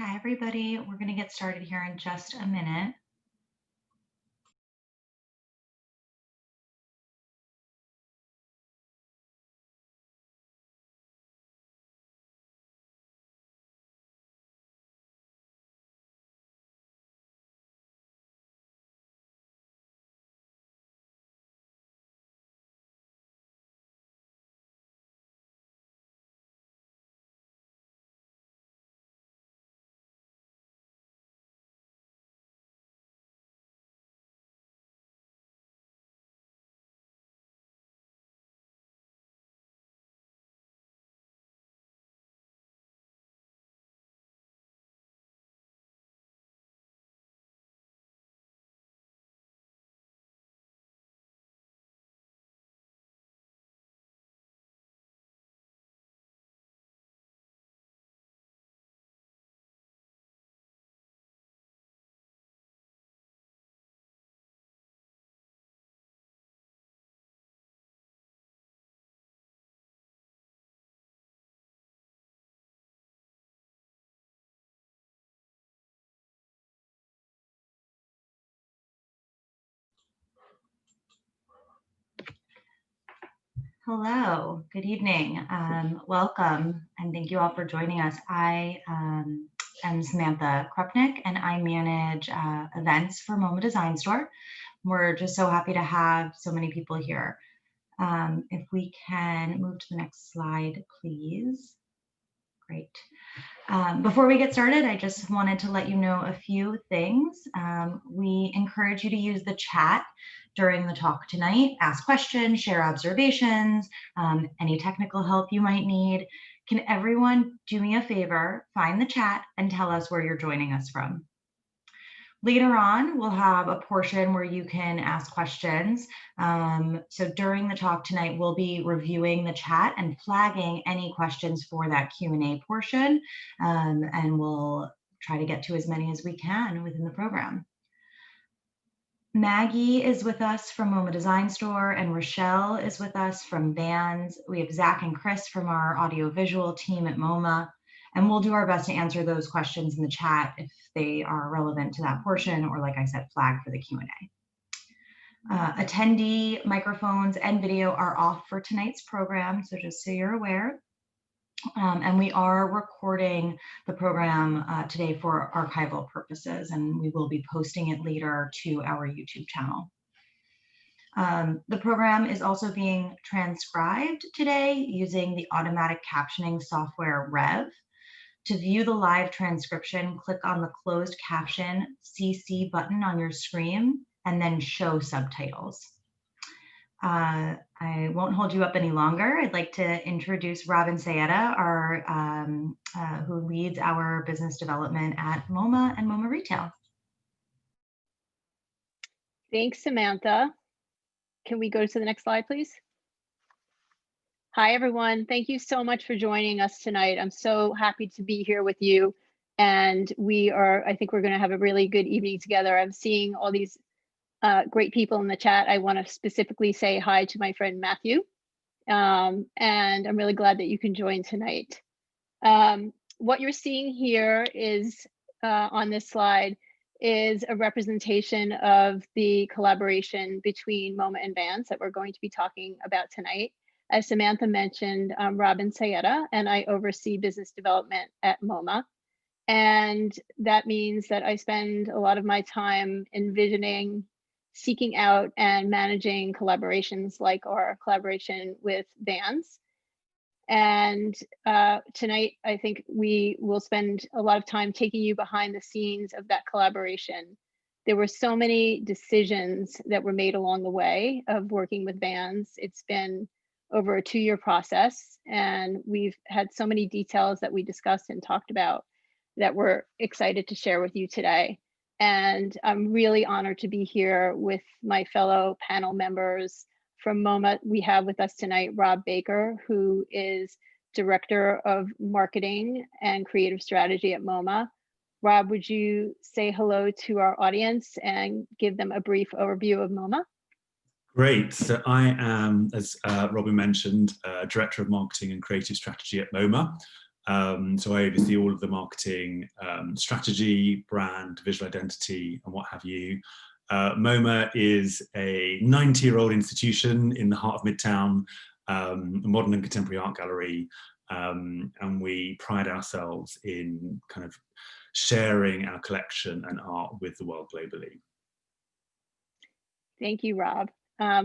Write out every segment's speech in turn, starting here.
Hi, everybody. We're going to get started here in just a minute. Hello, good evening. Welcome, and thank you all for joining us. I am Samantha Krupnick, and I manage events for MoMA Design Store. We're just so happy to have so many people here. If we can move to the next slide, please. Great. Before we get started, I just wanted to let you know a few things. We encourage you to use the chat during the talk tonight, ask questions, share observations, any technical help you might need. Can everyone do me a favor, find the chat and tell us where you're joining us from? Later on, we'll have a portion where you can ask questions. So during the talk tonight, we'll be reviewing the chat and flagging any questions for that Q&A portion, and we'll try to get to as many as we can within the program. Maggie is with us from MoMA Design Store, and Rochelle is with us from Vans. We have Zach and Chris from our audiovisual team at MoMA, and we'll do our best to answer those questions in the chat if they are relevant to that portion, or like I said, flag for the Q&A. Attendee microphones and video are off for tonight's program, so just so you're aware. And we are recording the program today for archival purposes, and we will be posting it later to our YouTube channel. The program is also being transcribed today using the automatic captioning software Rev. To view the live transcription, click on the closed caption CC button on your screen and then show subtitles. I won't hold you up any longer. I'd like to introduce Robin Sayetta, who leads our business development at MoMA and MoMA Retail. Thanks, Samantha. Can we go to the next slide, please? Hi, everyone. Thank you so much for joining us tonight. I'm so happy to be here with you. And I think we're going to have a really good evening together. I'm seeing all these great people in the chat. I want to specifically say hi to my friend Matthew. And I'm really glad that you can join tonight. What you're seeing here is on this slide is a representation of the collaboration between MoMA and Vans that we're going to be talking about tonight. As Samantha mentioned, I'm Robin Sayetta, and I oversee business development at MoMA. And that means that I spend a lot of my time envisioning, seeking out, and managing collaborations like our collaboration with Vans. And tonight, I think we will spend a lot of time taking you behind the scenes of that collaboration. There were so many decisions that were made along the way of working with Vans. It's been over a 2-year process, and we've had so many details that we discussed and talked about that we're excited to share with you today. And I'm really honored to be here with my fellow panel members from MoMA. We have with us tonight Rob Baker, who is Director of Marketing and Creative Strategy at MoMA. Rob, would you say hello to our audience and give them a brief overview of MoMA? Great. So I am, as Robin mentioned, Director of Marketing and Creative Strategy at MoMA. So I oversee all of the marketing, strategy, brand, visual identity, and what have you. MoMA is a 90-year-old institution in the heart of Midtown, a modern and contemporary art gallery. And we pride ourselves in kind of sharing our collection and art with the world globally. Thank you, Rob.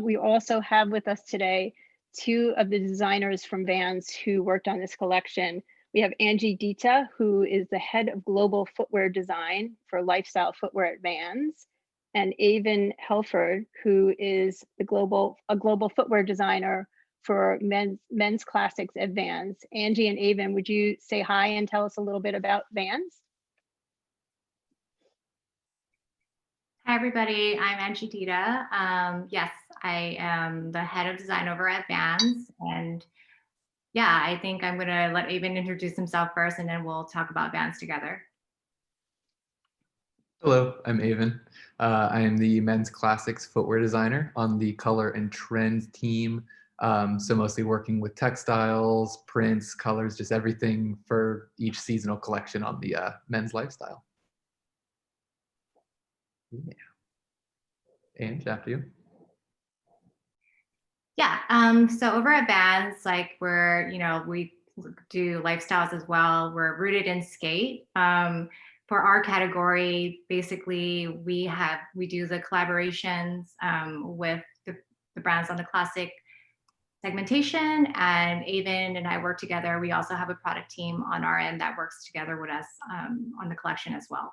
We also have with us today two of the designers from Vans who worked on this collection. We have Angie Dita, who is the head of Global Footwear Design for lifestyle footwear at Vans, and Aven Helfand, who is a global footwear designer for men's classics at Vans. Angie and Aven, would you say hi and tell us a little bit about Vans? Hi, everybody. I'm Angie Dita. Yes, I am the head of design over at Vans. And yeah, I think I'm going to let Aven introduce himself first, and then we'll talk about Vans together. Hello, I'm Aven. I am the men's classics footwear designer on the color and trend team. So mostly working with textiles, prints, colors, just everything for each seasonal collection on the men's lifestyle. Yeah. And after you. Yeah, so over at Vans, like we do lifestyles as well. We're rooted in skate. For our category, basically, we do the collaborations with the brands on the classic segmentation, and Aven and I work together. We also have a product team on our end that works together with us on the collection as well.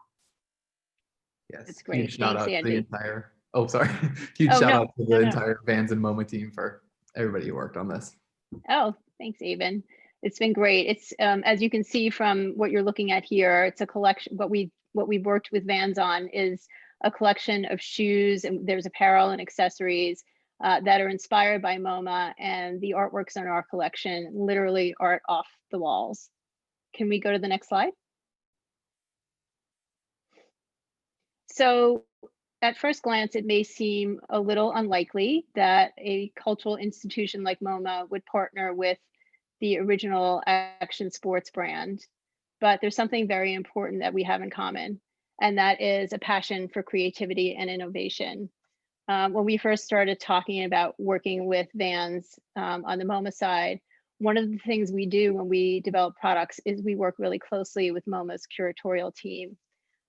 Yes, that's great. Huge shout Thanks, out to Angie. the entire. Oh, sorry. Huge shout out to the entire Vans and MoMA team for everybody who worked on this. Oh, thanks, Aven. It's been great. It's as you can see from what you're looking at here, it's a collection. What we've worked with Vans on is a collection of shoes, and there's apparel and accessories that are inspired by MoMA, and the artworks in our collection literally art off the walls. Can we go to the next slide? So at first glance, it may seem a little unlikely that a cultural institution like MoMA would partner with the original action sports brand, but there's something very important that we have in common, and that is a passion for creativity and innovation. When we first started talking about working with Vans on the MoMA side, one of the things we do when we develop products is we work really closely with MoMA's curatorial team.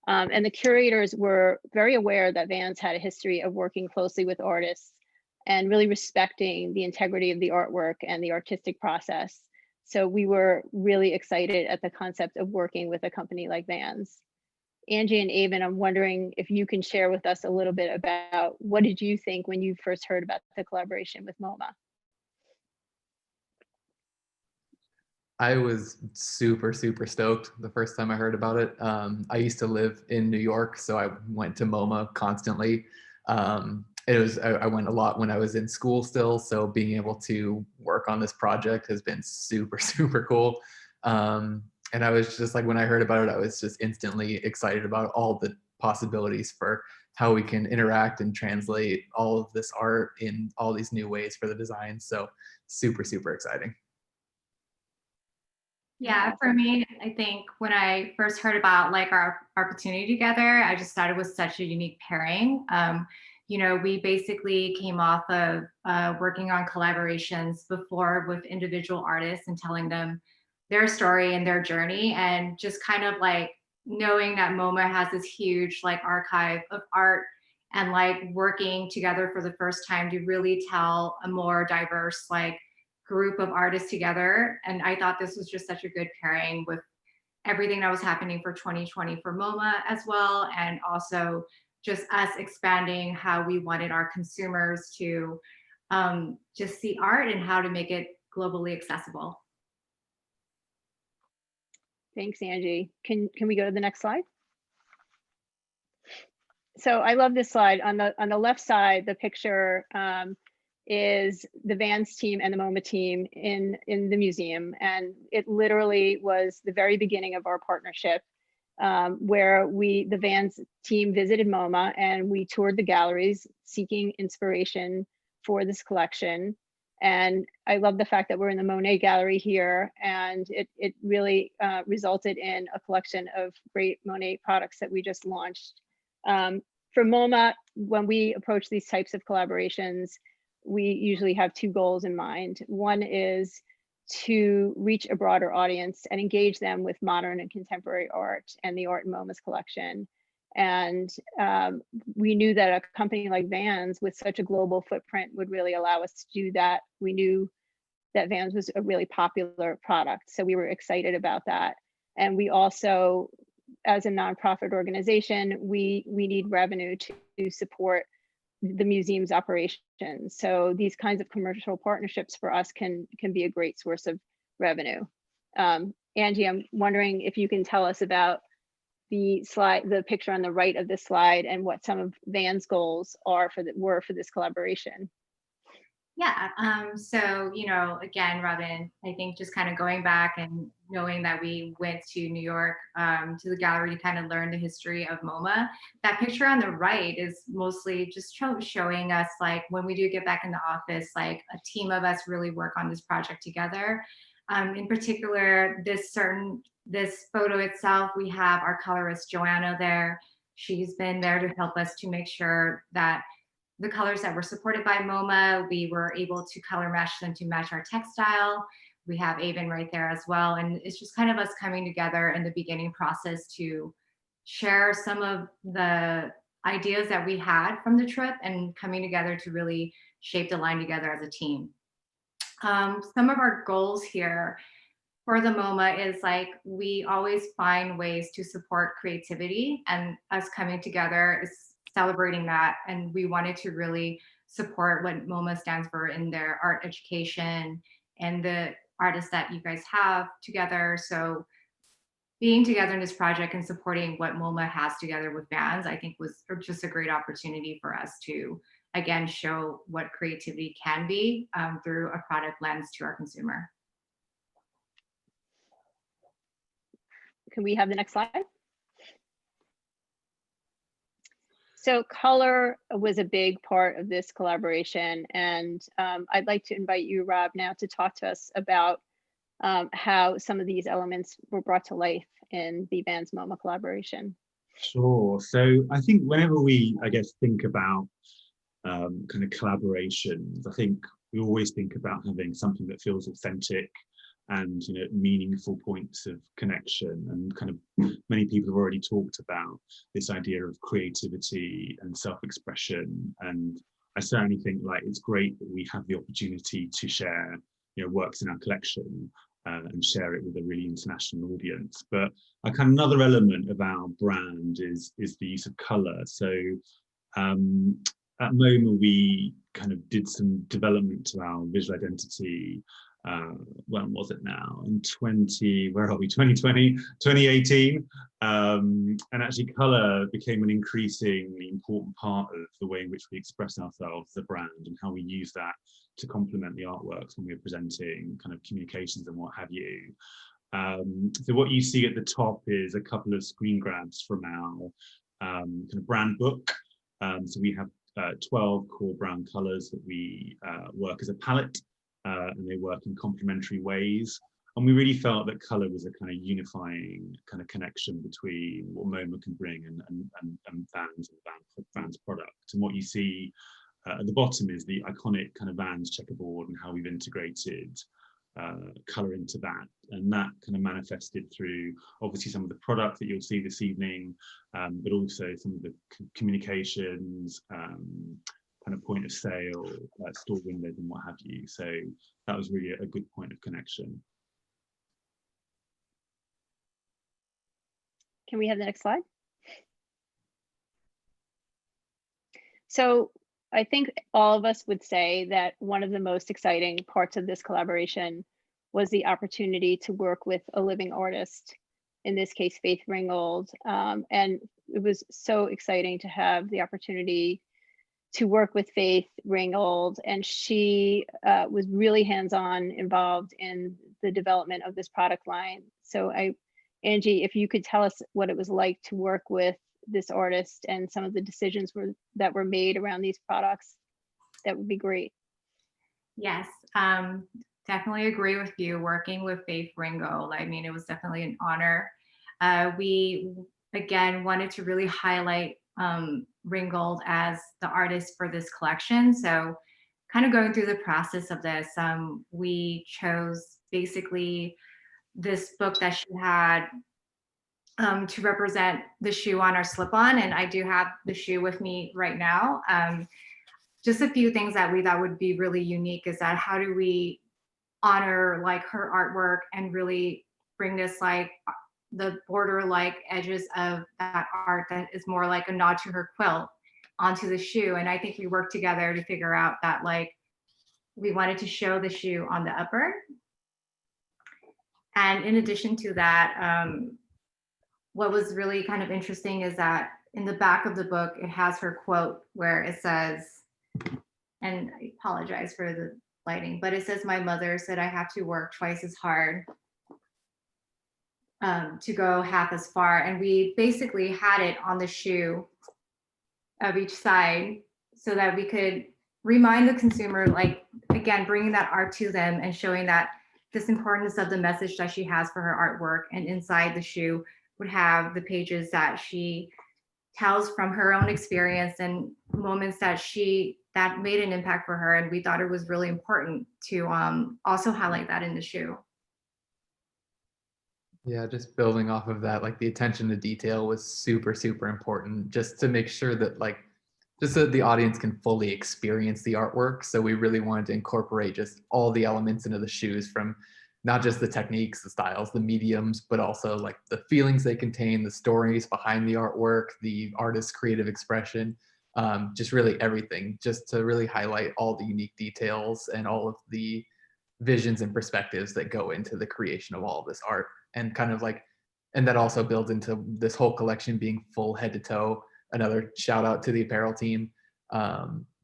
And the curators were very aware that Vans had a history of working closely with artists and really respecting the integrity of the artwork and the artistic process. So we were really excited at the concept of working with a company like Vans. Angie and Aven, I'm wondering if you can share with us a little bit about what did you think when you first heard about the collaboration with MoMA? I was super stoked the first time I heard about it. I used to live in New York, so I went to MoMA constantly. I went a lot when I was in school still, so being able to work on this project has been super cool. And I was just like, when I heard about it, I was just instantly excited about all the possibilities for how we can interact and translate all of this art in all these new ways for the design. So super exciting. Yeah, for me, I think when I first heard about like our opportunity together, I just thought it was such a unique pairing. We basically came off of working on collaborations before with individual artists and telling them their story and their journey, and just kind of like knowing that MoMA has this huge like archive of art, and like working together for the first time to really tell a more diverse like group of artists together. And I thought this was just such a good pairing with everything that was happening for 2020 for MoMA as well, and also just us expanding how we wanted our consumers to just see art and how to make it globally accessible. Thanks, Angie. Can we go to the next slide? So I love this slide. On the left side, the picture is the Vans team and the MoMA team in the museum, and it literally was the very beginning of our partnership, where the Vans team visited MoMA and we toured the galleries seeking inspiration for this collection. And I love the fact that we're in the Monet Gallery here, and it really resulted in a collection of great Monet products that we just launched. For MoMA, when we approach these types of collaborations, we usually have two goals in mind. One is to reach a broader audience and engage them with modern and contemporary art and the art in MoMA's collection. And we knew that a company like Vans with such a global footprint would really allow us to do that. We knew that Vans was a really popular product, so we were excited about that. And we also, as a nonprofit organization, we need revenue to support the museum's operations. So these kinds of commercial partnerships for us can be a great source of revenue. Angie, I'm wondering if you can tell us about the picture on the right of this slide, and what some of Van's goals were for this collaboration. Yeah, so, again, Robin, I think just kind of going back and knowing that we went to New York to the gallery to kind of learn the history of MoMA, that picture on the right is mostly just showing us, like, when we do get back in the office, like a team of us really work on this project together. In particular, this photo itself, we have our colorist Joanna there. She's been there to help us to make sure that the colors that were supported by MoMA, we were able to color match them to match our textile. We have Aven right there as well. And it's just kind of us coming together in the beginning process to share some of the ideas that we had from the trip and coming together to really shape the line together as a team. Some of our goals here for the MoMA is, like, we always find ways to support creativity, and us coming together is celebrating that. And we wanted to really support what MoMA stands for in their art education and the artists that you guys have together. So being together in this project and supporting what MoMA has together with Vans, I think was just a great opportunity for us to, again, show what creativity can be through a product lens to our consumer. Can we have the next slide? So color was a big part of this collaboration, and I'd like to invite you, Rob, now to talk to us about how some of these elements were brought to life in the Vans MoMA collaboration. Sure. So I think whenever we, think about kind of collaborations, I think we always think about having something that feels authentic and meaningful points of connection. And kind of many people have already talked about this idea of creativity and self-expression. And I certainly think, like, it's great that we have the opportunity to share works in our collection and share it with a really international audience. But another element of our brand is the use of color. So at MoMA, we kind of did some development to our visual identity. When was it now? In 2020, 2018. And actually color became an increasingly important part of the way in which we express ourselves as a brand, and how we use that to complement the artworks when we're presenting kind of communications and what have you. So what you see at the top is a couple of screen grabs from our kind of brand book. So we have 12 core brand colors that we work as a palette. And they work in complementary ways. And we really felt that color was a kind of unifying kind of connection between what MoMA can bring and Vans and Vans product. And what you see at the bottom is the iconic kind of Vans checkerboard and how we've integrated color into that. And that kind of manifested through obviously some of the product that you'll see this evening, but also some of the communications, kind of point of sale, store windows and what have you. So that was really a good point of connection. Can we have the next slide? So I think all of us would say that one of the most exciting parts of this collaboration was the opportunity to work with a living artist, in this case, Faith Ringgold. And it was so exciting to have the opportunity to work with Faith Ringgold, and she was really hands-on involved in the development of this product line. So Angie, if you could tell us what it was like to work with this artist and some of the decisions that were made around these products, that would be great. Yes, definitely agree with you. Working with Faith Ringgold, I mean, it was definitely an honor. We again wanted to really highlight Ringgold as the artist for this collection. So, kind of going through the process of this, we chose basically this book that she had to represent the shoe on our slip-on, and I do have the shoe with me right now. Just a few things that we thought would be really unique is that how do we honor like her artwork and really bring this like the border like edges of that art that is more like a nod to her quilt onto the shoe. And I think we worked together to figure out that like we wanted to show the shoe on the upper. And in addition to that, what was really kind of interesting is that in the back of the book, it has her quote where it says, and I apologize for the lighting, but it says, "My mother said I have to work twice as hard to go half as far." And we basically had it on the shoe of each side so that we could remind the consumer, like, again, bringing that art to them and showing that this importance of the message that she has for her artwork. And inside the shoe would have the pages that she tells from her own experience and moments that that made an impact for her. And we thought it was really important to also highlight that in the shoe. Yeah, just building off of that, like the attention to detail was super, super important just to make sure that just so that the audience can fully experience the artwork. So we really wanted to incorporate just all the elements into the shoes, from not just the techniques, the styles, the mediums, but also like the feelings they contain, the stories behind the artwork, the artist's creative expression, just really everything, just to really highlight all the unique details and all of the visions and perspectives that go into the creation of all of this art. And kind of like, and that also builds into this whole collection being full head to toe. Another shout out to the apparel team,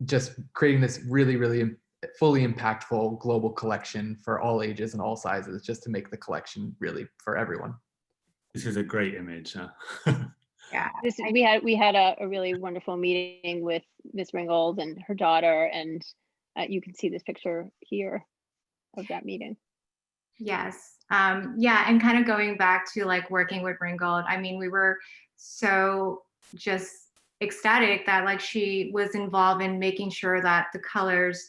just creating this really, really fully impactful global collection for all ages and all sizes, just to make the collection really for everyone. This is a great image. Yeah. We had a really wonderful meeting with Miss Ringgold and her daughter, and you can see this picture here of that meeting. Yes. Yeah. And kind of going back to like working with Ringgold, I mean, we were so just ecstatic that like she was involved in making sure that the colors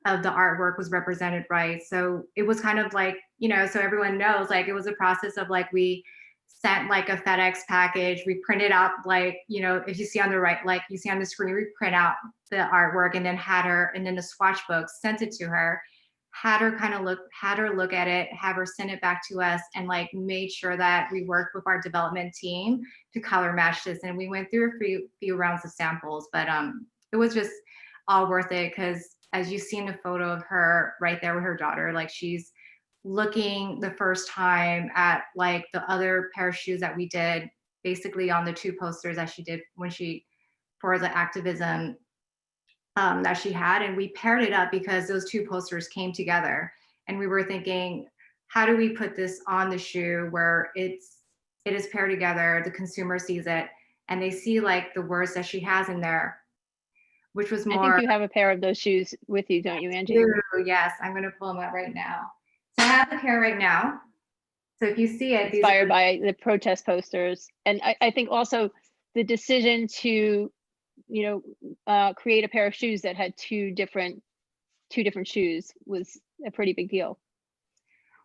of the artwork was represented right. So it was kind of like, so everyone knows, like it was a process of like we sent like a FedEx package, we printed out like, if you see on the right, like you see on the screen, we print out the artwork and then had her, and then the swatch book, sent it to her, had her look at it, have her send it back to us, and like made sure that we worked with our development team to color match this. And we went through a few rounds of samples, but it was just all worth it, because as you see in the photo of her right there with her daughter, like she's looking the first time at like the other pair of shoes that we did, basically on the 2 posters that she did for the activism that she had. And we paired it up because those 2 posters came together, and we were thinking, how do we put this on the shoe where it is paired together, the consumer sees it and they see like the words that she has in there, which was more. I think you have a pair of those shoes with you, don't you, Angie? Yes, I'm going to pull them out right now. So I have the pair right now. So if you see it, inspired by the protest posters. And I think also the decision to, create a pair of shoes that had two different shoes was a pretty big deal.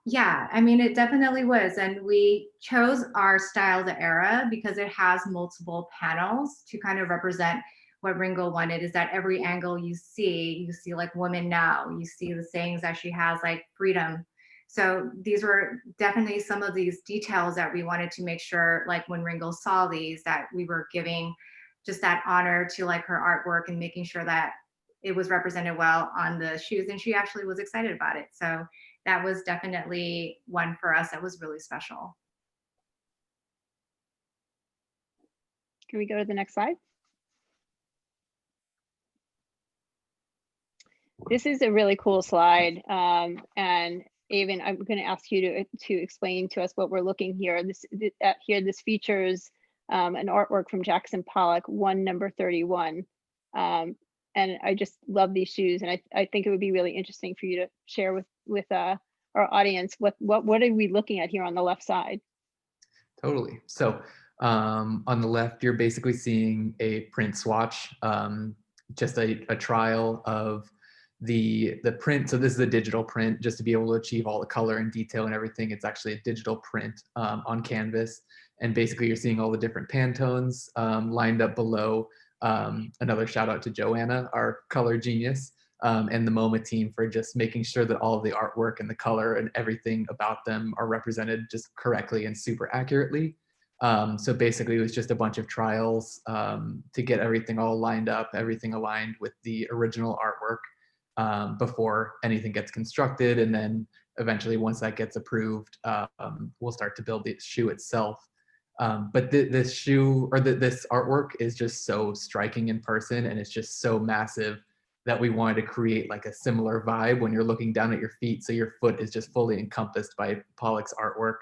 Yeah, I mean, it definitely was. And we chose our style, the era, because it has multiple panels to kind of represent what Ringgold wanted, is that every angle you see like women now, you see the sayings that she has, like freedom. So these were definitely some of these details that we wanted to make sure, like when Ringgold saw these, that we were giving just that honor to like her artwork and making sure that it was represented well on the shoes. And she actually was excited about it. So that was definitely one for us that was really special. Can we go to the next slide? This is a really cool slide. And Aven, I'm going to ask you to explain to us what we're looking here. This features an artwork from Jackson Pollock, 1 number 31. and I just love these shoes. And I think it would be really interesting for you to share with our audience what are we looking at here on the left side? Totally. So on the left, you're basically seeing a print swatch, just a trial of the print. So this is a digital print, just to be able to achieve all the color and detail and everything. It's actually a digital print on canvas. And basically you're seeing all the different Pantones lined up below. Another shout out to Joanna, our color genius, and the MoMA team for just making sure that all of the artwork and the color and everything about them are represented just correctly and super accurately. So basically it was just a bunch of trials to get everything all lined up, everything aligned with the original artwork before anything gets constructed. And then eventually once that gets approved, we'll start to build the shoe itself. But this shoe or this artwork is just so striking in person, and it's just so massive that we wanted to create like a similar vibe when you're looking down at your feet. So your foot is just fully encompassed by Pollock's artwork.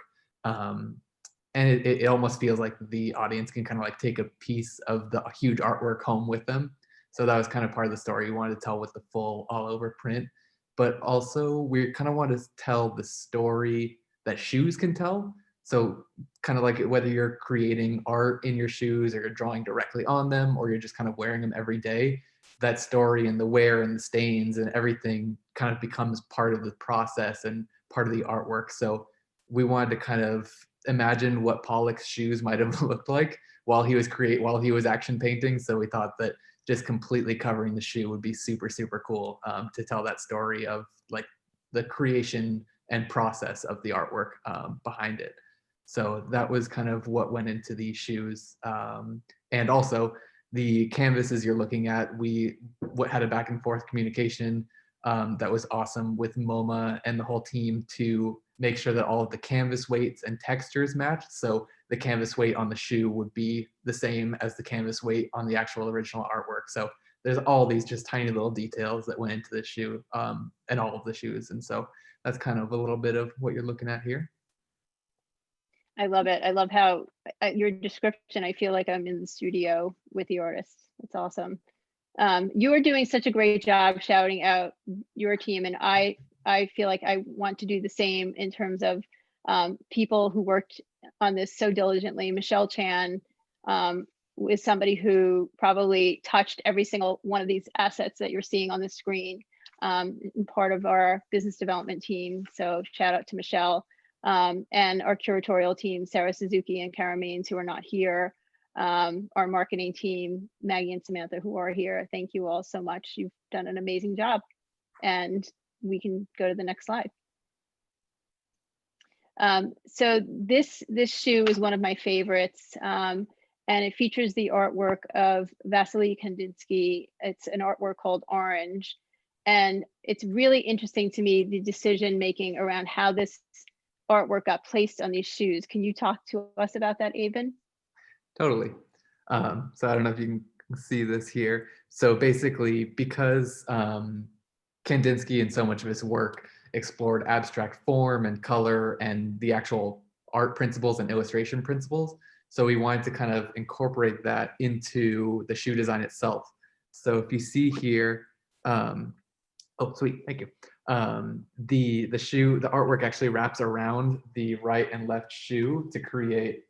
And it almost feels like the audience can kind of like take a piece of the huge artwork home with them. So that was kind of part of the story we wanted to tell with the full all over print. But also we kind of want to tell the story that shoes can tell. So kind of like whether you're creating art in your shoes or you're drawing directly on them or you're just kind of wearing them every day, that story and the wear and the stains and everything kind of becomes part of the process and part of the artwork. So we wanted to kind of imagine what Pollock's shoes might have looked like while he was action painting. So we thought that just completely covering the shoe would be super, super cool to tell that story of like the creation and process of the artwork behind it. So that was kind of what went into these shoes. And also the canvases you're looking at, we had a back and forth communication that was awesome with MoMA and the whole team to make sure that all of the canvas weights and textures matched. So the canvas weight on the shoe would be the same as the canvas weight on the actual original artwork. So there's all these just tiny little details that went into the shoe and all of the shoes. And so that's kind of a little bit of what you're looking at here. I love it. I love how your description, I feel like I'm in the studio with the artists. It's awesome. You are doing such a great job shouting out your team, and I feel like I want to do the same in terms of people who worked on this so diligently. Michelle Chan is somebody who probably touched every single one of these assets that you're seeing on the screen, part of our business development team. So shout out to Michelle. And our curatorial team, Sarah Suzuki and Kara Maines, who are not here, our marketing team, Maggie and Samantha, who are here. Thank you all so much. You've done an amazing job. And we can go to the next slide. So this shoe is one of my favorites, and it features the artwork of Vasily Kandinsky. It's an artwork called Orange. And it's really interesting to me, the decision making around how this artwork got placed on these shoes. Can you talk to us about that, Aven? Totally. So I don't know if you can see this here. So basically, because Kandinsky and so much of his work explored abstract form and color and the actual art principles and illustration principles, so we wanted to kind of incorporate that into the shoe design itself. So if you see here, oh, sweet, thank you. The artwork actually wraps around the right and left shoe to create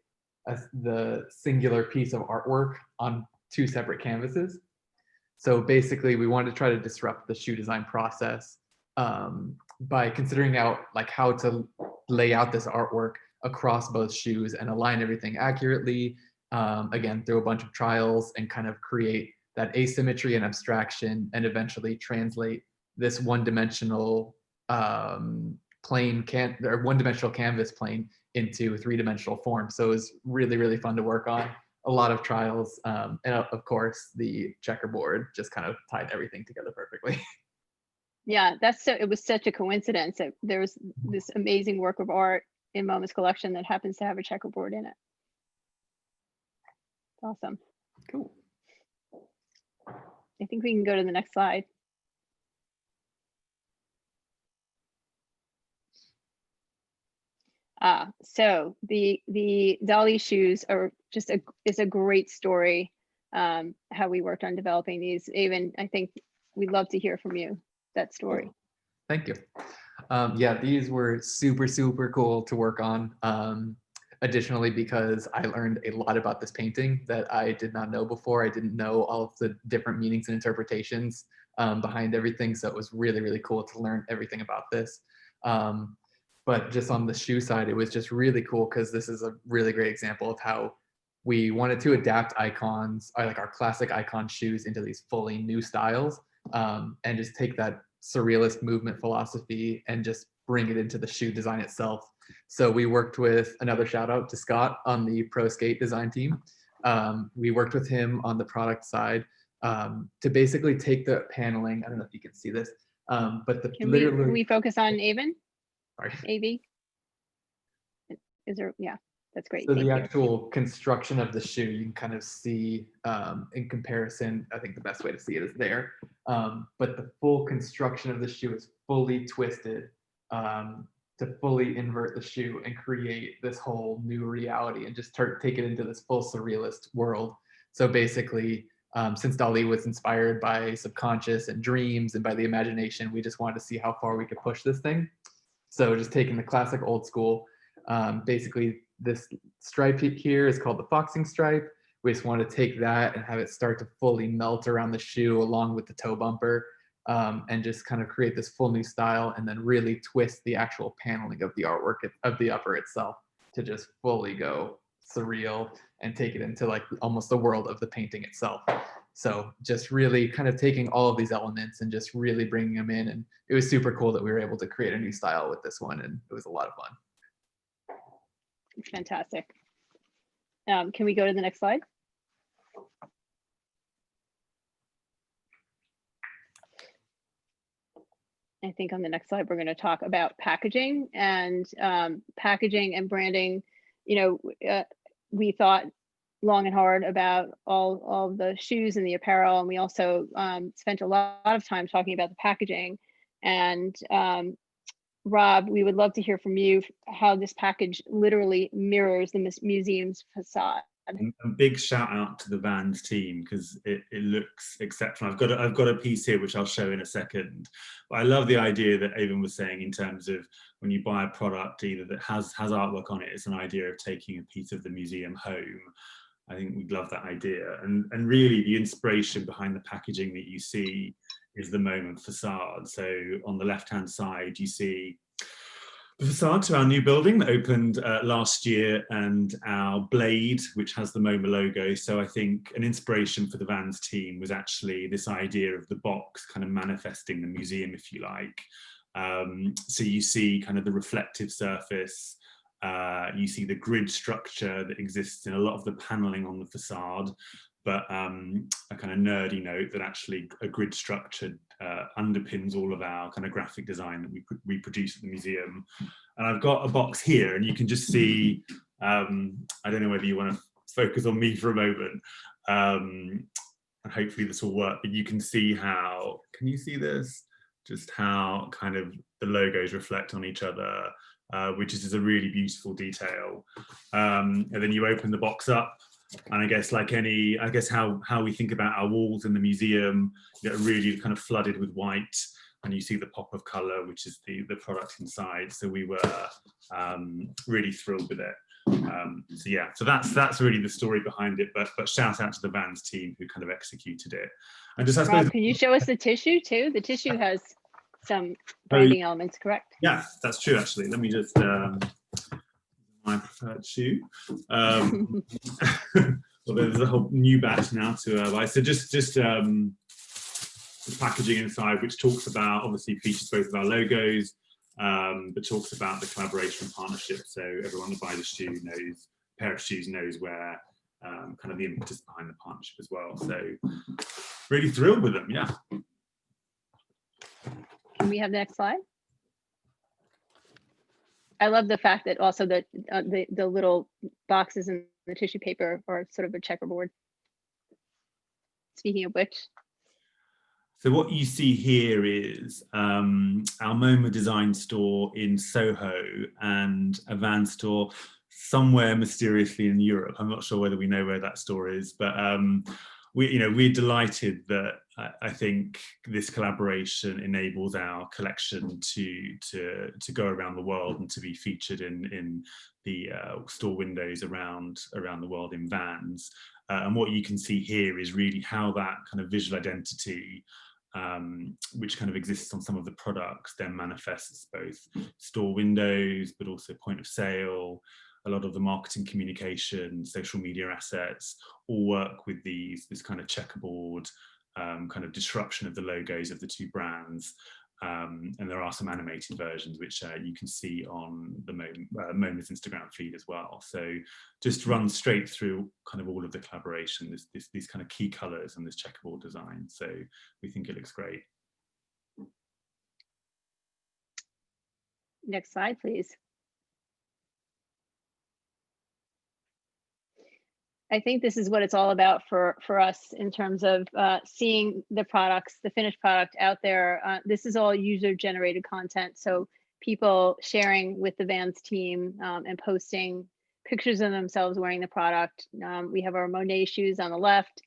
the singular piece of artwork on two separate canvases. So basically, we wanted to try to disrupt the shoe design process by considering out like how to lay out this artwork across both shoes and align everything accurately, again, through a bunch of trials and kind of create that asymmetry and abstraction and eventually translate this one-dimensional one-dimensional canvas plane into three-dimensional form. So it was really, really fun to work on. A lot of trials, and of course the checkerboard just kind of tied everything together perfectly. Yeah, it was such a coincidence that there was this amazing work of art in MoMA's collection that happens to have a checkerboard in it. Awesome. Cool. I think we can go to the next slide. So the Dalí shoes are just is a great story. how we worked on developing these. Aven, I think we'd love to hear from you, that story. Thank you. Yeah, these were super, super cool to work on. Additionally, because I learned a lot about this painting that I did not know before. I didn't know all of the different meanings and interpretations behind everything. So it was really, really cool to learn everything about this. But just on the shoe side, it was just really cool because this is a really great example of how we wanted to adapt icons, or like our classic icon shoes, into these fully new styles, and just take that surrealist movement philosophy and just bring it into the shoe design itself. So we worked with, another shout out to Scott on the Pro Skate design team. We worked with him on the product side to basically take the paneling. I don't know if you can see this, but the Can literally. we focus on Aven? Sorry. AV? Is there, yeah, that's great. So Thank the you. actual construction of the shoe, you can kind of see in comparison, I think the best way to see it is there. But the full construction of the shoe is fully twisted to fully invert the shoe and create this whole new reality and just take it into this full surrealist world. So basically, since Dali was inspired by subconscious and dreams and by the imagination, we just wanted to see how far we could push this thing. So just taking the classic old school, basically this stripe here is called the foxing stripe. We just want to take that and have it start to fully melt around the shoe along with the toe bumper, and just kind of create this full new style, and then really twist the actual paneling of the artwork of the upper itself to just fully go surreal and take it into like almost the world of the painting itself. So just really kind of taking all of these elements and just really bringing them in. And it was super cool that we were able to create a new style with this one, and it was a lot of fun. Fantastic. Can we go to the next slide? I think on the next slide, we're going to talk about packaging and packaging and branding. You know, we thought long and hard about all the shoes and the apparel, and we also spent a lot of time talking about the packaging. And Rob, we would love to hear from you how this package literally mirrors the museum's facade. A big shout out to the Vans team, because it looks exceptional. I've got a piece here which I'll show in a second. But I love the idea that Aven was saying in terms of when you buy a product either that has artwork on it, it's an idea of taking a piece of the museum home. I think we love that idea. And really the inspiration behind the packaging that you see is the MoMA facade. So on the left-hand side, you see the facade to our new building that opened last year, and our blade, which has the MoMA logo. So I think an inspiration for the Vans team was actually this idea of the box kind of manifesting the museum, if you like. So you see kind of the reflective surface, you see the grid structure that exists in a lot of the paneling on the facade, but a kind of nerdy note that actually a grid structure underpins all of our kind of graphic design that we produce at the museum. And I've got a box here, and you can just see, I don't know whether you want to focus on me for a moment, and hopefully this will work, but you can see how, can you see this? Just how kind of the logos reflect on each other, which is just a really beautiful detail. And then you open the box up, and I guess like how we think about our walls in the museum, you know, really kind of flooded with white, and you see the pop of color, which is the product inside. So we were really thrilled with it. So yeah, so that's really the story behind it. But shout out to the Vans team who kind of executed it. And just, I suppose, Rob, can you show us the tissue too? The tissue has some branding elements, correct? Yeah, that's true. Actually, let me just. My preferred shoe. Well, there's a whole new batch now to buy. So just the packaging inside, which talks about, obviously features both of our logos, but talks about the collaboration and partnership. So everyone that buys a pair of shoes knows where kind of the impetus behind the partnership as well. So really thrilled with them. Yeah. Can we have the next slide? I love the fact that also that the little boxes in the tissue paper are sort of a checkerboard. Speaking of which. So what you see here is our MoMA design store in Soho and a Van store somewhere mysteriously in Europe. I'm not sure whether we know where that store is, but we're delighted that I think this collaboration enables our collection to go around the world and to be featured in the store windows around the world in Vans. And what you can see here is really how that kind of visual identity, which kind of exists on some of the products, then manifests both store windows, but also point of sale. A lot of the marketing communication, social media assets, all work with this kind of checkerboard kind of disruption of the logos of the two brands. And there are some animated versions which you can see on the MoMA's Instagram feed as well. So just run straight through kind of all of the collaboration, these kind of key colors and this checkerboard design. So we think it looks great. Next slide, please. I think this is what it's all about for us in terms of seeing the products, the finished product out there. This is all user-generated content, so people sharing with the Vans team and posting pictures of themselves wearing the product. We have our Monet shoes on the left.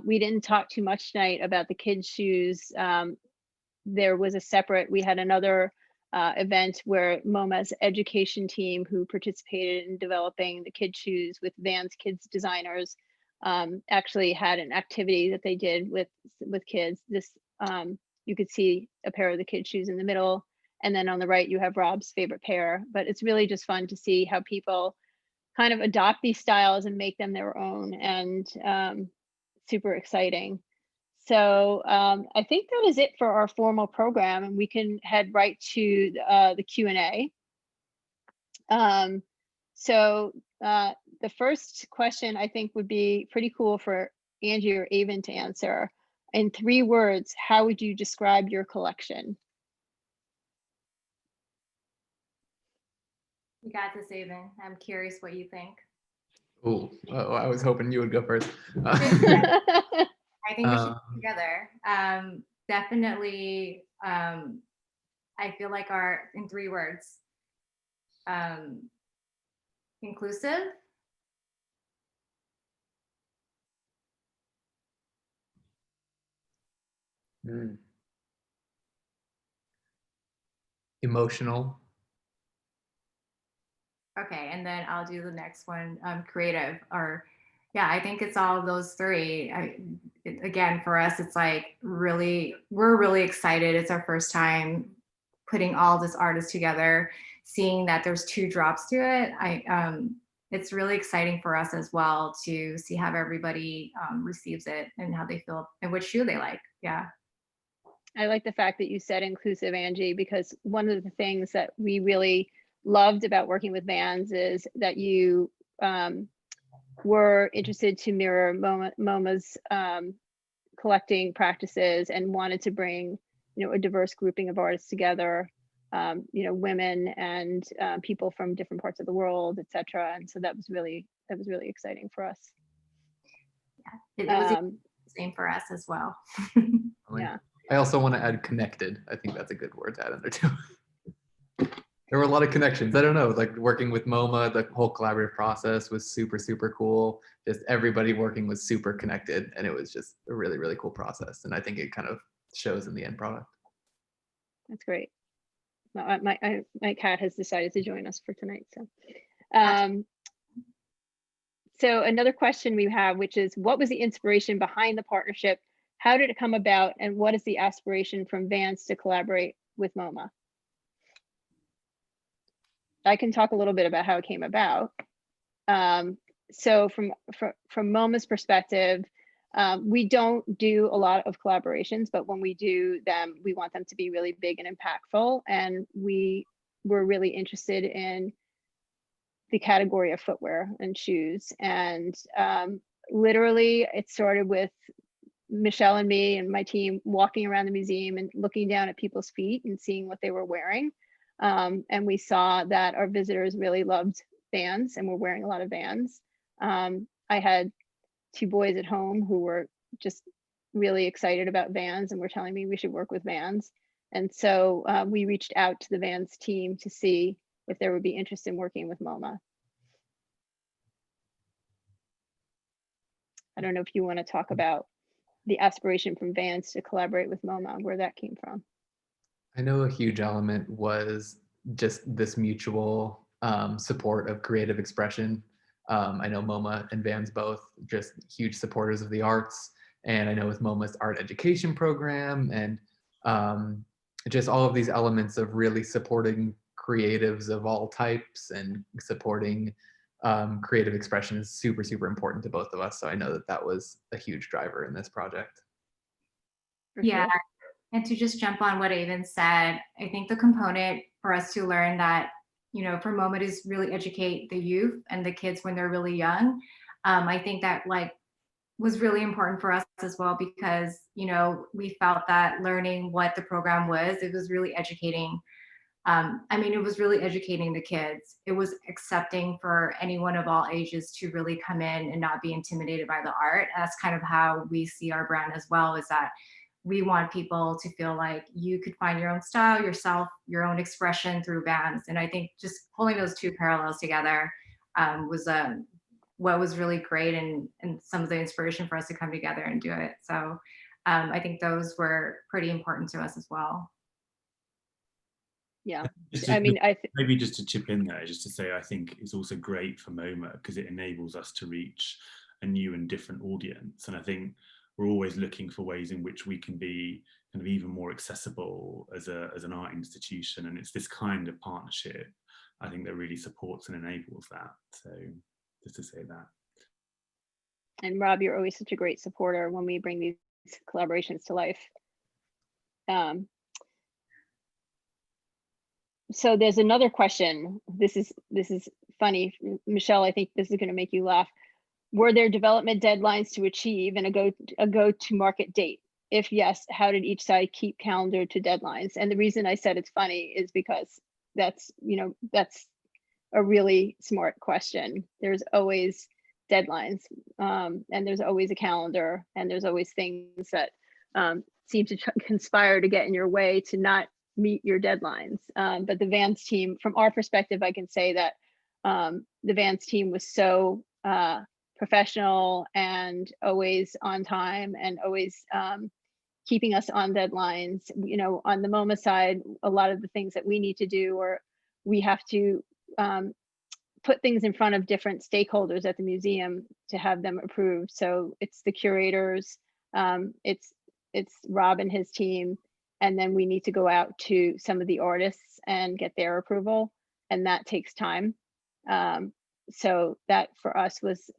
We didn't talk too much tonight about the kids' shoes. There was a separate, we had another event where MoMA's education team, who participated in developing the kids shoes with Vans kids designers, actually had an activity that they did with kids. This you could see a pair of the kids shoes in the middle, and then on the right you have Rob's favorite pair. But it's really just fun to see how people kind of adopt these styles and make them their own, and super exciting. So I think that is it for our formal program, and we can head right to the Q&A. So the first question I think would be pretty cool for Angie or Aven to answer. In 3 words, how would you describe your collection? You got this, Aven. I'm curious what you think. Oh, I was hoping you would go first. I think we should work together. Definitely, I feel like in 3 words, inclusive. Emotional. Okay, and then I'll do the next one, creative. Or yeah, I think it's all those 3. Again, for us, it's like we're really excited. It's our first time putting all this artists together, seeing that there's 2 drops to it. It's really exciting for us as well to see how everybody receives it and how they feel and which shoe they like. Yeah. I like the fact that you said inclusive, Angie, because one of the things that we really loved about working with Vans is that you were interested to mirror MoMA's collecting practices and wanted to bring, a diverse grouping of artists together, women and people from different parts of the world, etc. And so that was really exciting for us. Yeah, it was the same for us as well. Yeah. I also want to add connected. I think that's a good word to add in there too. There were a lot of connections. I don't know, like working with MoMA, the whole collaborative process was super, super cool. Just everybody working was super connected, and it was just a really, really cool process. And I think it kind of shows in the end product. That's great. My cat has decided to join us for tonight. So another question we have, which is, what was the inspiration behind the partnership? How did it come about? And what is the aspiration from Vans to collaborate with MoMA? I can talk a little bit about how it came about. So from MoMA's perspective, we don't do a lot of collaborations, but when we do them, we want them to be really big and impactful. And we were really interested in the category of footwear and shoes. And literally, it started with Michelle and me and my team walking around the museum and looking down at people's feet and seeing what they were wearing. And we saw that our visitors really loved Vans and were wearing a lot of Vans. I had 2 boys at home who were just really excited about Vans and were telling me we should work with Vans. And so we reached out to the Vans team to see if there would be interest in working with MoMA. I don't know if you want to talk about the aspiration from Vans to collaborate with MoMA, where that came from. I know a huge element was just this mutual support of creative expression. I know MoMA and Vans both just huge supporters of the arts. And I know with MoMA's art education program and just all of these elements of really supporting creatives of all types and supporting creative expression is super, super important to both of us. So I know that that was a huge driver in this project. Yeah. And to just jump on what Aven said, I think the component for us to learn that, you know, for MoMA is really educate the youth and the kids when they're really young. I think that like was really important for us as well, because, you know, we felt that learning what the program was, it was really educating. I mean, it was really educating the kids. It was accepting for anyone of all ages to really come in and not be intimidated by the art. That's kind of how we see our brand as well, is that we want people to feel like you could find your own style, yourself, your own expression through Vans. And I think just pulling those two parallels together was what was really great, and some of the inspiration for us to come together and do it. So I think those were pretty important to us as well. Yeah, I mean, I maybe just to chip in there, just to say, I think it's also great for MoMA because it enables us to reach a new and different audience. And I think we're always looking for ways in which we can be kind of even more accessible as an art institution. And it's this kind of partnership, I think, that really supports and enables that. So just to say that. And Rob, you're always such a great supporter when we bring these collaborations to life. So there's another question. This is funny, Michelle. I think this is going to make you laugh. Were there development deadlines to achieve and a go-to-market date? If yes, how did each side keep calendar to deadlines? And the reason I said it's funny is because that's a really smart question. There's always deadlines, and there's always a calendar, and there's always things that seem to conspire to get in your way to not meet your deadlines. But the Vans team, from our perspective, I can say that the Vans team was so professional and always on time and always keeping us on deadlines. You know, on the MoMA side, a lot of the things that we need to do, or we have to put things in front of different stakeholders at the museum to have them approved. So it's the curators, it's Rob and his team, and then we need to go out to some of the artists and get their approval, and that takes time. So that for us was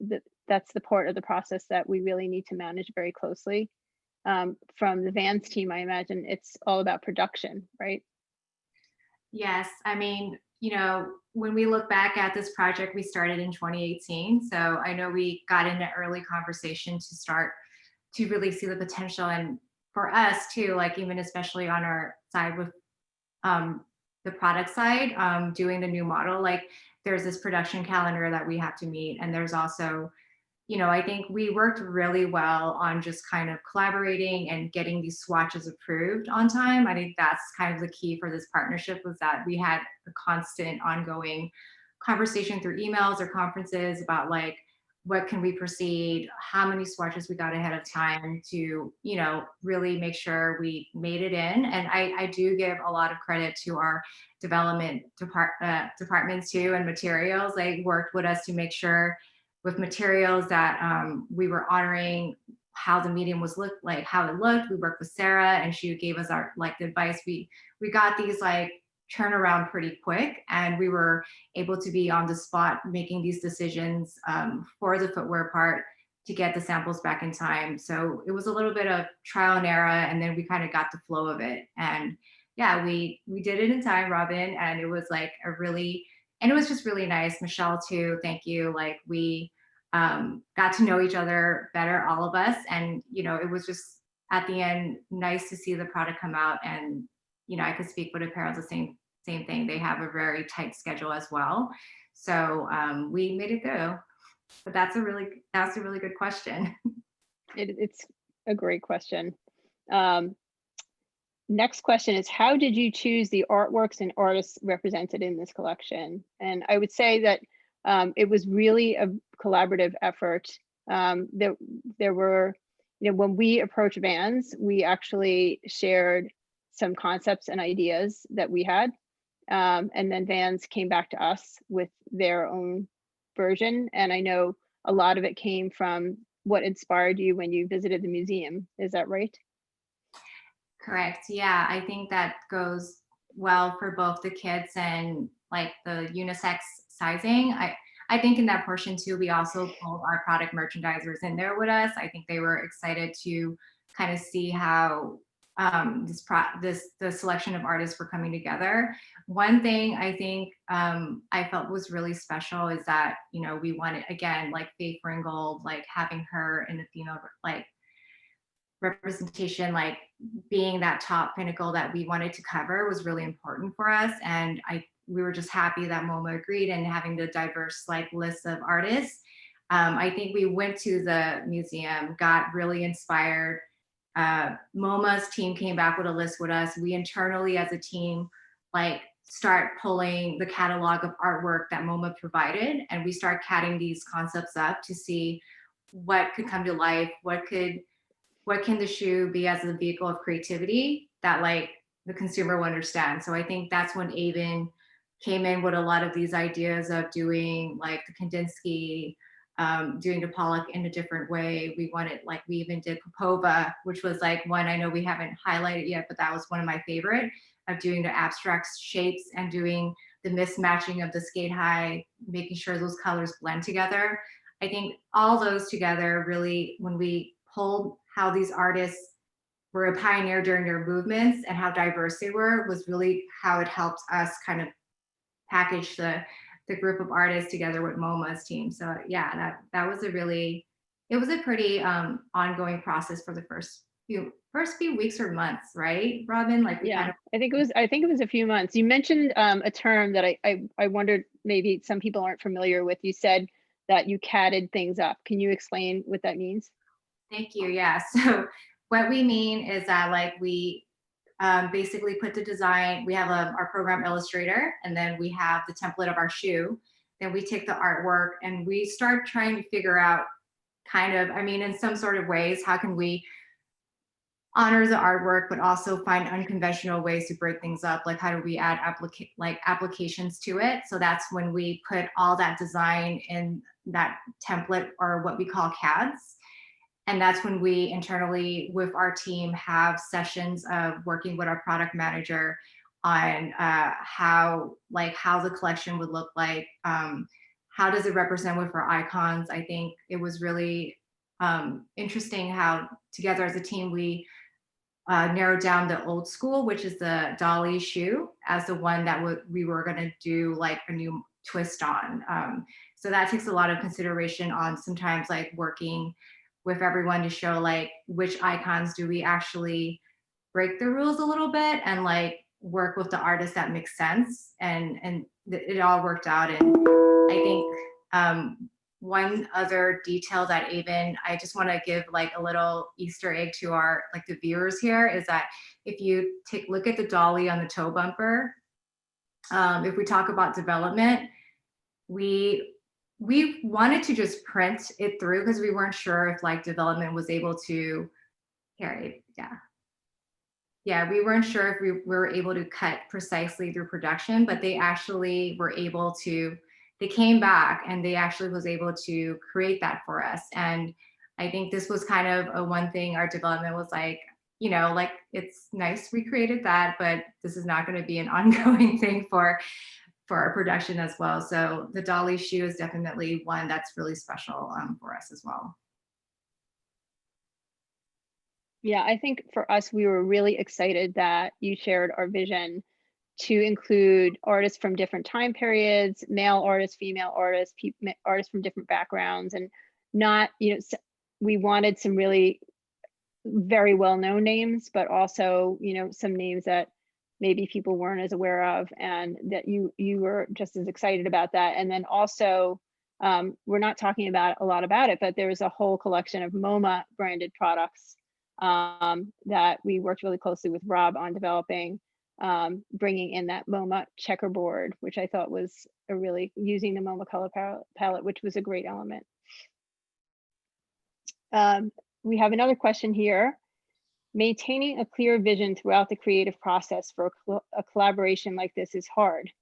that's the part of the process that we really need to manage very closely. From the Vans team, I imagine it's all about production, right? Yes, I mean, you know, when we look back at this project, we started in 2018. So I know we got into early conversation to start to really see the potential. And for us too, like even especially on our side with the product side, doing the new model, like there's this production calendar that we have to meet. And there's also, you know, I think we worked really well on just kind of collaborating and getting these swatches approved on time. I think that's kind of the key for this partnership, was that we had a constant ongoing conversation through emails or conferences about like, what can we proceed, how many swatches we got ahead of time to, you know, really make sure we made it in. And I do give a lot of credit to our development departments too, and materials. They worked with us to make sure with materials that we were honoring how the medium was how it looked. We worked with Sarah and she gave us our like the advice. We got these like turnaround pretty quick, and we were able to be on the spot making these decisions for the footwear part to get the samples back in time. So it was a little bit of trial and error, and then we kind of got the flow of it. And yeah, we did it in time, Robin, and it was like and it was just really nice. Michelle too, thank you. Like we got to know each other better, all of us. And, you know, it was just at the end, nice to see the product come out. And, you know, I could speak with apparel, the same thing. They have a very tight schedule as well. So we made it go. But that's a really good question. It's a great question. Next question is, how did you choose the artworks and artists represented in this collection? And I would say that it was really a collaborative effort. There were, when we approached Vans, we actually shared some concepts and ideas that we had. And then Vans came back to us with their own version. And I know a lot of it came from what inspired you when you visited the museum. Is that right? Correct. Yeah, I think that goes well for both the kids and like the unisex sizing. I think in that portion too, we also pulled our product merchandisers in there with us. I think they were excited to kind of see how the selection of artists were coming together. One thing I think I felt was really special is that, we wanted, again, like Faith Ringgold, like having her in the female like representation, like being that top pinnacle that we wanted to cover was really important for us. And we were just happy that MoMA agreed, and having the diverse like list of artists. I think we went to the museum, got really inspired. MoMA's team came back with a list with us. We internally as a team, like start pulling the catalog of artwork that MoMA provided, and we start catting these concepts up to see what could come to life, what can the shoe be as a vehicle of creativity that like the consumer will understand. So I think that's when Aven came in with a lot of these ideas of doing like the Kandinsky, doing the Pollock in a different way. We even did Popova, which was like one I know we haven't highlighted yet, but that was one of my favorite, of doing the abstract shapes and doing the mismatching of the skate high, making sure those colors blend together. I think all those together really, when we pulled how these artists were a pioneer during their movements and how diverse they were, was really how it helped us kind of package the group of artists together with MoMA's team. So yeah, that was it was a pretty ongoing process for the first few weeks or months, right, Robin? Like yeah, I think it was a few months. You mentioned a term that I wondered maybe some people aren't familiar with. You said that you catted things up. Can you explain what that means? Thank you. Yeah. So what we mean is that like we basically put the design, we have our program illustrator, and then we have the template of our shoe. Then we take the artwork and we start trying to figure out kind of, in some sort of ways, how can we honor the artwork, but also find unconventional ways to break things up? Like how do we add applications to it? So that's when we put all that design in that template, or what we call CADs. And that's when we internally with our team have sessions of working with our product manager on how the collection would look like. How does it represent with our icons? I think it was really interesting how together as a team, we narrowed down the old school, which is the Dalí shoe, as the one that we were gonna do like a new twist on. So that takes a lot of consideration on sometimes like working with everyone to show like which icons do we actually break the rules a little bit and like work with the artist that makes sense, and it all worked out. And I think one other detail that Aven, I just want to give like a little Easter egg to our like the viewers here, is that if you look at the Dalí on the toe bumper, if we talk about development, we wanted to just print it through because we weren't sure if like development was able to carry. Yeah, we weren't sure if we were able to cut precisely through production, but they actually were able to. They came back and they actually was able to create that for us. And I think this was kind of a one thing our development was like, like it's nice we created that, but this is not going to be an ongoing thing for our production as well. So the Dalí shoe is definitely one that's really special for us as well. Yeah, I think for us, we were really excited that you shared our vision to include artists from different time periods, male artists, female artists, artists from different backgrounds, and not, we wanted some really very well-known names, but also, some names that maybe people weren't as aware of, and that you were just as excited about that. And then also, we're not talking about a lot about it, but there's a whole collection of MoMA branded products that we worked really closely with Rob on developing, bringing in that MoMA checkerboard, which I thought was using the MoMA color palette, which was a great element. We have another question here. Maintaining a clear vision throughout the creative process for a collaboration like this is hard.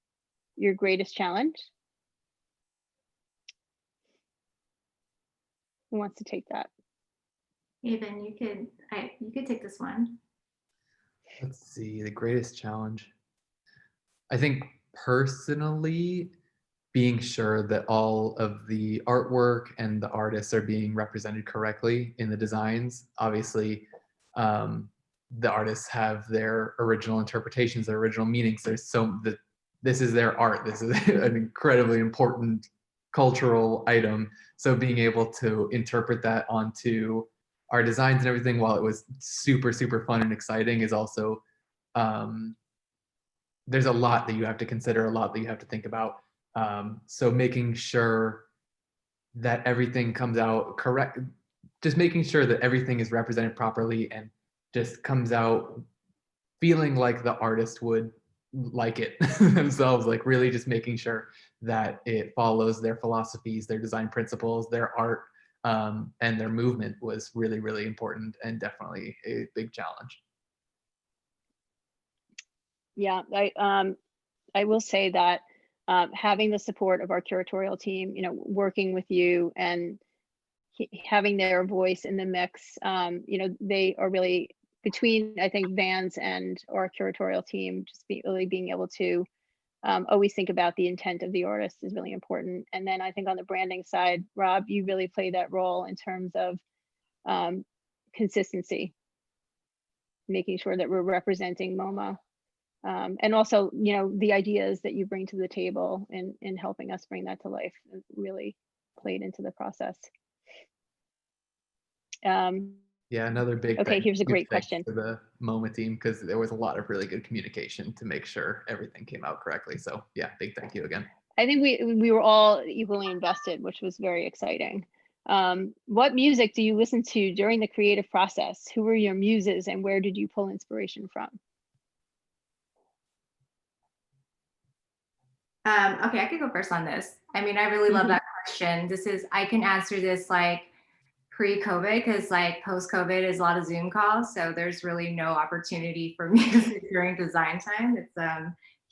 Your greatest challenge? Who wants to take that? Aven, you could take this one. Let's see, the greatest challenge. I think personally, being sure that all of the artwork and the artists are being represented correctly in the designs. Obviously, the artists have their original interpretations, their original meanings. This is their art. This is an incredibly important cultural item. So being able to interpret that onto our designs and everything, while it was super, super fun and exciting, is also, there's a lot that you have to consider, a lot that you have to think about. So making sure that everything comes out correct, just making sure that everything is represented properly and just comes out feeling like the artist would like it themselves, like really just making sure that it follows their philosophies, their design principles, their art, and their movement was really, really important and definitely a big challenge. Yeah, I will say that having the support of our curatorial team, working with you and having their voice in the mix, they are really, between, I think, Vans and our curatorial team, just really being able to always think about the intent of the artist is really important. And then I think on the branding side, Rob, you really play that role in terms of consistency, making sure that we're representing MoMA. And also, the ideas that you bring to the table in helping us bring that to life really played into the process. Yeah, another big okay, here's a great question for the MoMA team, because there was a lot of really good communication to make sure everything came out correctly. So yeah, big thank you again. I think we were all equally invested, which was very exciting. What music do you listen to during the creative process? Who were your muses and where did you pull inspiration from? Okay, I could go first on this. I mean, I really love that question. I can answer this like pre-COVID, because like post-COVID is a lot of Zoom calls. So there's really no opportunity for music during design time. It's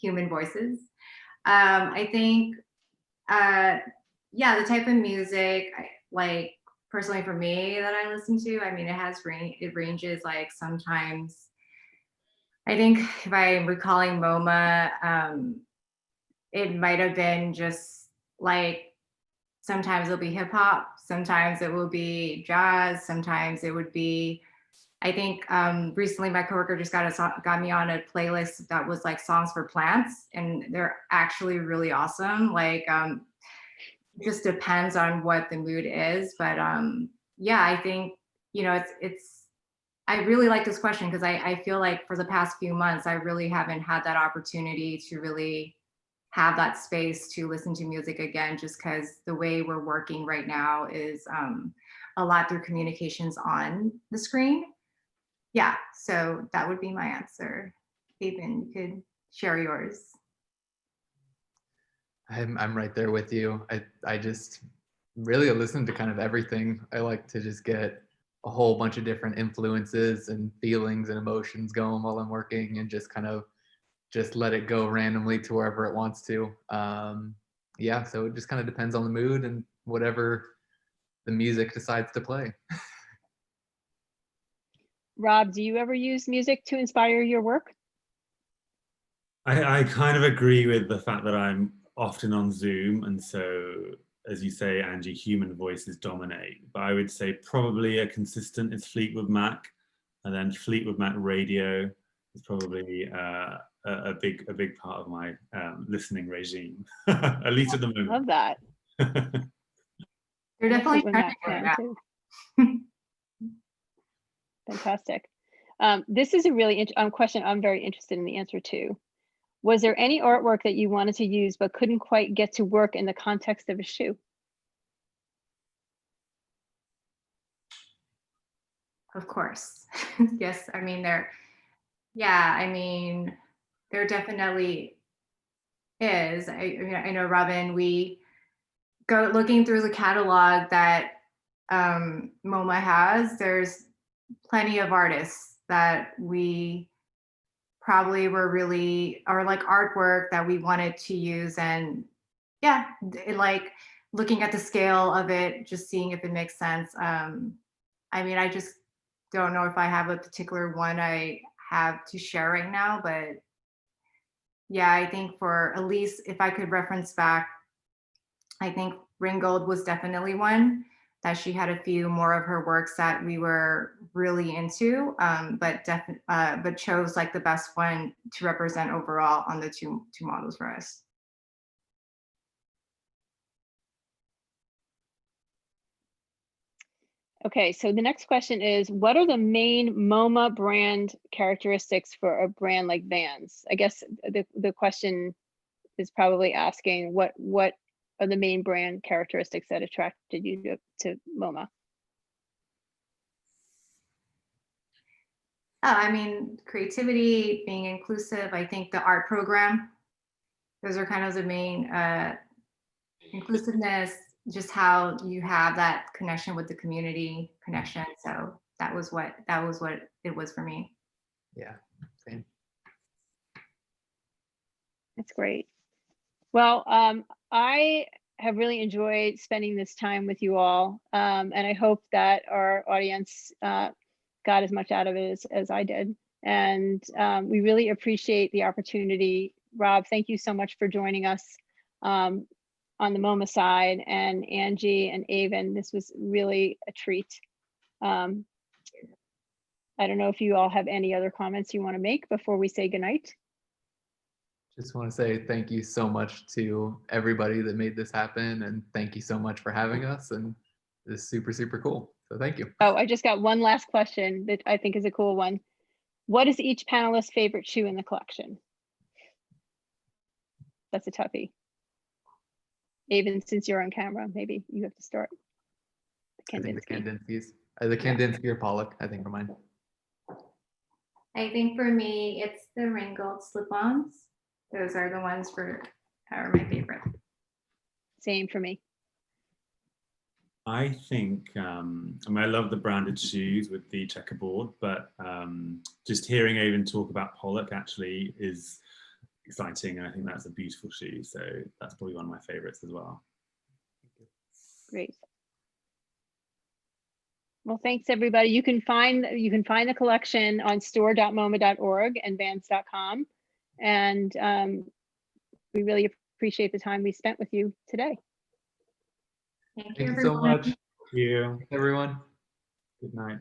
human voices. I think, yeah, the type of music, like personally for me that I listen to, I mean, it ranges. Like sometimes, I think if I'm recalling MoMA, it might have been just like, sometimes it'll be hip hop, sometimes it will be jazz, sometimes it would be, I think recently my coworker just got me on a playlist that was like songs for plants, and they're actually really awesome. Like, it just depends on what the mood is. But yeah, I think, I really like this question because I feel like for the past few months, I really haven't had that opportunity to really have that space to listen to music again, just because the way we're working right now is a lot through communications on the screen. Yeah, so that would be my answer. Aven, you could share yours. I'm right there with you. I just really listen to kind of everything. I like to just get a whole bunch of different influences and feelings and emotions going while I'm working, and just kind of just let it go randomly to wherever it wants to. Yeah, so it just kind of depends on the mood and whatever the music decides to play. Rob, do you ever use music to inspire your work? I kind of agree with the fact that I'm often on Zoom, and so, as you say, Angie, human voices dominate. But I would say probably a consistent is Fleetwood Mac, and then Fleetwood Mac radio is probably a big part of my listening regime, at least at the moment. Love that. You're definitely trying too. Fantastic. This is a really question I'm very interested in the answer to. Was there any artwork that you wanted to use but couldn't quite get to work in the context of a shoe? Of course. Yes, I mean, there definitely is. I know, Robin, we go looking through the catalog that MoMA has. There's plenty of artists that we probably were really, or like artwork that we wanted to use. And yeah, like looking at the scale of it, just seeing if it makes sense. I mean, I just don't know if I have a particular one I have to share right now, but yeah, I think for at least if I could reference back, I think Ringgold was definitely one that she had a few more of her works that we were really into, but chose like the best one to represent overall on the two models for us. Okay, so the next question is, what are the main MoMA brand characteristics for a brand like Vans? I guess the question is probably asking what are the main brand characteristics that attracted you to MoMA? I mean, creativity, being inclusive. I think the art program, those are kind of the main, inclusiveness, just how you have that connection with the community connection. So that was what it was for me. Yeah, same. That's great. Well, I have really enjoyed spending this time with you all, and I hope that our audience got as much out of it as I did. And we really appreciate the opportunity. Rob, thank you so much for joining us on the MoMA side, and Angie and Aven, this was really a treat. I don't know if you all have any other comments you want to make before we say goodnight. Just want to say thank you so much to everybody that made this happen, and thank you so much for having us, and this is super, super cool. So thank you. Oh, I just got one last question that I think is a cool one. What is each panelist's favorite shoe in the collection? That's a toughie. Aven, since you're on camera, maybe you have to start. I think the Kandinsky's. The Kandinsky or Pollock, I think, are mine. I think for me, it's the Ringgold slip-ons. Those are the ones are my favorite. Same for me. I think, I mean, I love the branded shoes with the checkerboard, but just hearing Aven talk about Pollock actually is exciting. And I think that's a beautiful shoe. So that's probably one of my favorites as well. Great. Well, thanks everybody. You can find the collection on store.moma.org and vans.com. And we really appreciate the time we spent with you today. Thank Thank you you so much. Thank you, everyone. good night.